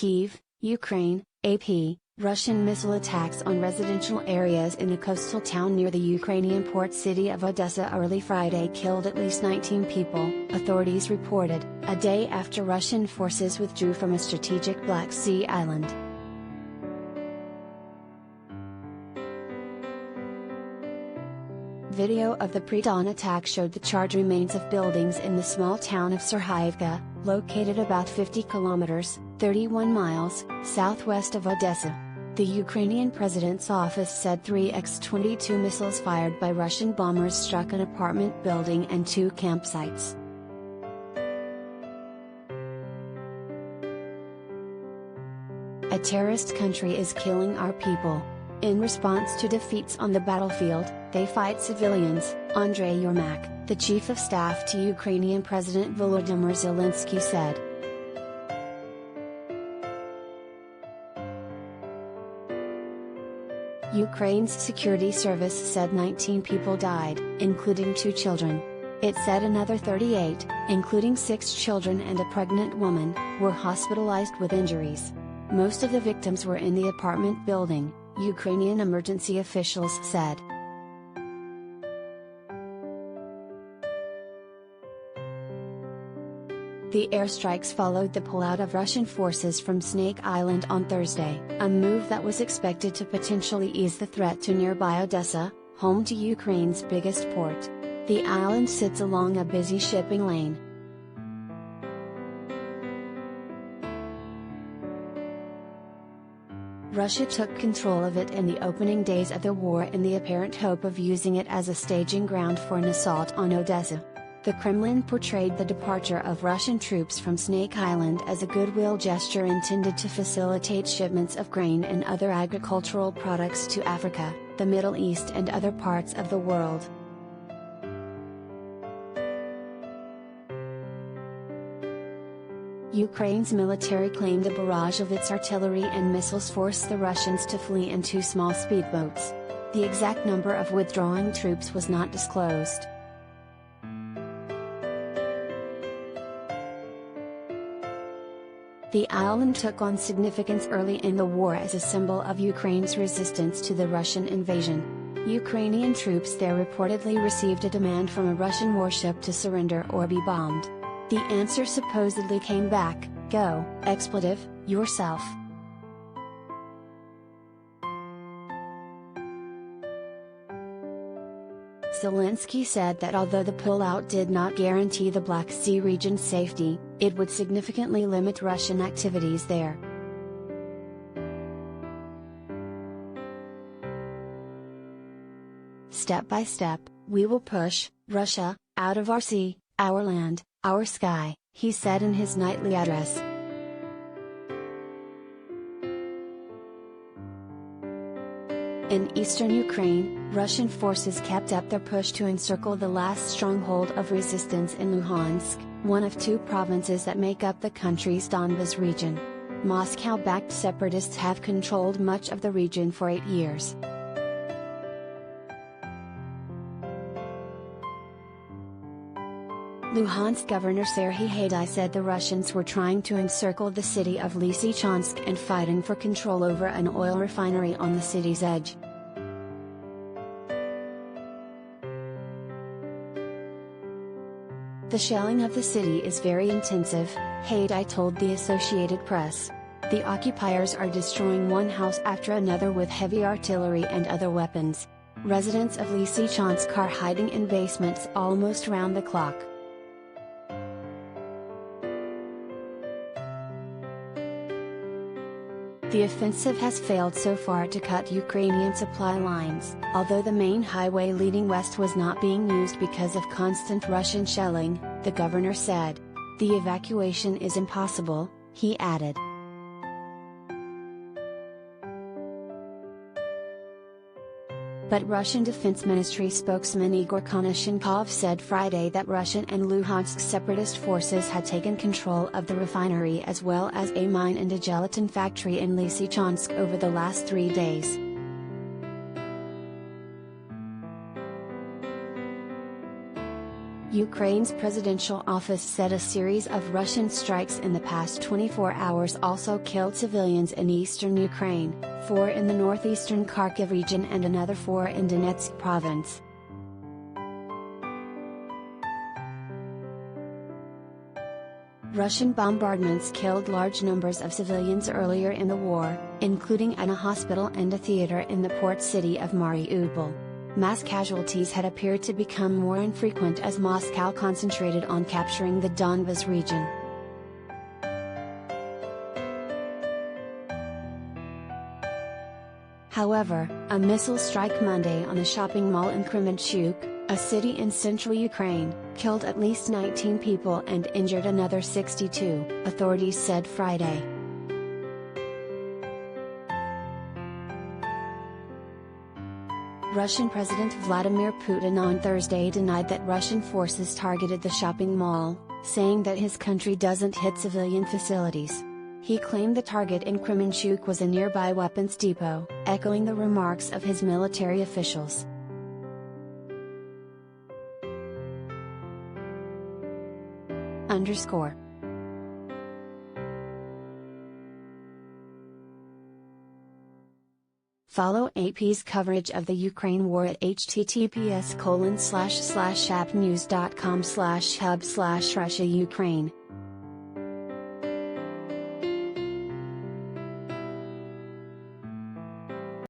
KYIV, Ukraine, AP, Russian missile attacks on residential areas in a coastal town near the Ukrainian port city of Odesa early Friday killed at least 19 people, authorities reported, a day after Russian forces withdrew from a strategic Black Sea island. Video of the pre-dawn attack showed the charred remains of buildings in the small town of Serhiivka, located about 50 kilometers, 31 miles, southwest of Odesa. The Ukrainian president's office said 3 X-22 missiles fired by Russian bombers struck an apartment building and 2 campsites. A terrorist country is killing our people. In response to defeats on the battlefield, they fight civilians, Andrei Yermak, the chief of staff to Ukrainian President Volodymyr Zelensky said. Ukraine's security service said 19 people died, including 2 children. It said another 38, including 6 children and a pregnant woman, were hospitalized with injuries. Most of the victims were in the apartment building, Ukrainian emergency officials said. The airstrikes followed the pullout of Russian forces from Snake Island on Thursday, a move that was expected to potentially ease the threat to nearby Odesa, home to Ukraine's biggest port. The island sits along a busy shipping lane. Russia took control of it in the opening days of the war in the apparent hope of using it as a staging ground for an assault on Odesa. The Kremlin portrayed the departure of Russian troops from Snake Island as a goodwill gesture intended to facilitate shipments of grain and other agricultural products to Africa, the Middle East and other parts of the world. Ukraine's military claimed a barrage of its artillery and missiles forced the Russians to flee in 2 small speedboats. The exact number of withdrawing troops was not disclosed. The island took on significance early in the war as a symbol of Ukraine's resistance to the Russian invasion. Ukrainian troops there reportedly received a demand from a Russian warship to surrender or be bombed. The answer supposedly came back, "Go, expletive, yourself." Zelensky said that although the pullout did not guarantee the Black Sea region's safety, it would significantly limit Russian activities there. Step by step, we will push Russia out of our sea, our land, our sky, he said in his nightly address. In eastern Ukraine, Russian forces kept up their push to encircle the last stronghold of resistance in Luhansk, one of 2 provinces that make up the country's Donbas region. Moscow-backed separatists have controlled much of the region for 8 years. Luhansk Governor Serhiivka said the Russians were trying to encircle the city of Lysychansk and fighting for control over an oil refinery on the city's edge. The shelling of the city is very intensive, Haidai told the Associated Press. The occupiers are destroying one house after another with heavy artillery and other weapons. Residents of Lysychansk are hiding in basements almost round the clock. The offensive has failed so far to cut Ukrainian supply lines, although the main highway leading west was not being used because of constant Russian shelling, the governor said. The evacuation is impossible, he added. But Russian Defense Ministry spokesman Igor Konashenkov said Friday that Russian and Luhansk separatist forces had taken control of the refinery as well as a mine and a gelatin factory in Lysychansk over the last 3 days. Ukraine's presidential office said a series of Russian strikes in the past 24 hours also killed civilians in eastern Ukraine, 4 in the northeastern Kharkiv region and another 4 in Donetsk province. Russian bombardments killed large numbers of civilians earlier in the war, including at a hospital and a theater in the port city of Mariupol. Mass casualties had appeared to become more infrequent as Moscow concentrated on capturing the Donbas region. However, a missile strike Monday on a shopping mall in Kremenchuk, a city in central Ukraine, killed at least 19 people and injured another 62, authorities said Friday. Russian President Vladimir Putin on Thursday denied that Russian forces targeted the shopping mall, saying that his country doesn't hit civilian facilities. He claimed the target in Kremenchuk was a nearby weapons depot, echoing the remarks of his military officials. Follow AP's coverage of the Ukraine war at https://appnews.com/hub/Russia Ukraine.